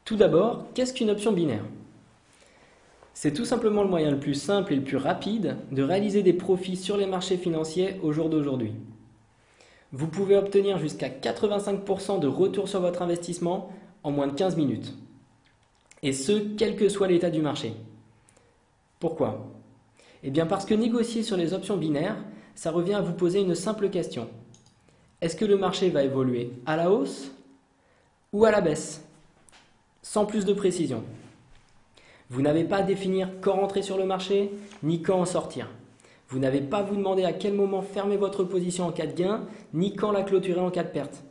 Tout d'abord, qu'est-ce qu'une option binaire? C'est tout simplement le moyen le plus simple et le plus rapide de réaliser des profits sur les marchés financiers au jour d'aujourd'hui. Vous pouvez obtenir jusqu'à 85% de retour sur votre investissement en moins de 15 minutes. Et ce, quel que soit l'état du marché. Pourquoi? Eh bien parce que négocier sur les options binaires, ça revient à vous poser une simple question. Est-ce que le marché va évoluer à la hausse ou à la baisse? Sans plus de précision. Vous n'avez pas à définir quand rentrer sur le marché, ni quand en sortir. Vous n'avez pas à vous demander à quel moment fermer votre position en cas de gain, ni quand la clôturer en cas de perte.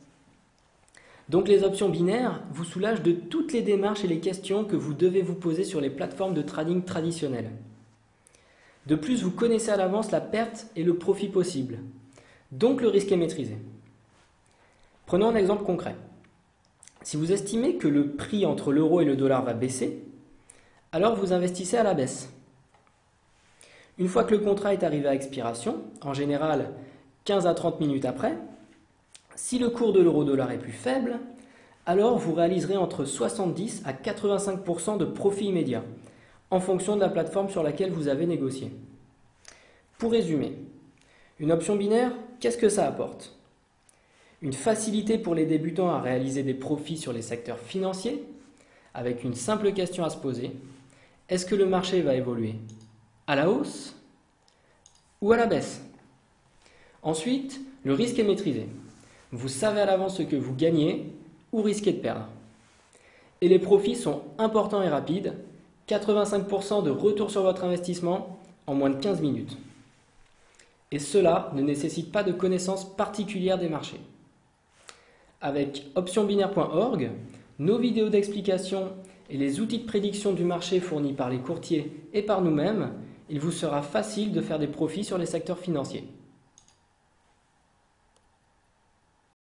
Donc les options binaires vous soulagent de toutes les démarches et les questions que vous devez vous poser sur les plateformes de trading traditionnelles. De plus, vous connaissez à l'avance la perte et le profit possible. Donc le risque est maîtrisé. Prenons un exemple concret. Si vous estimez que le prix entre l'euro et le dollar va baisser, alors vous investissez à la baisse. Une fois que le contrat est arrivé à expiration, en général 15 à 30 minutes après, si le cours de l'euro-dollar est plus faible, alors vous réaliserez entre 70 à 85% de profit immédiat, en fonction de la plateforme sur laquelle vous avez négocié. Pour résumer, une option binaire, qu'est-ce que ça apporte? Une facilité pour les débutants à réaliser des profits sur les secteurs financiers, avec une simple question à se poser. Est-ce que le marché va évoluer à la hausse ou à la baisse? Ensuite, le risque est maîtrisé. Vous savez à l'avance ce que vous gagnez ou risquez de perdre. Et les profits sont importants et rapides, 85% de retour sur votre investissement en moins de 15 minutes. Et cela ne nécessite pas de connaissances particulières des marchés. Avec optionbinaire.org, nos vidéos d'explication et les outils de prédiction du marché fournis par les courtiers et par nous-mêmes, il vous sera facile de faire des profits sur les secteurs financiers.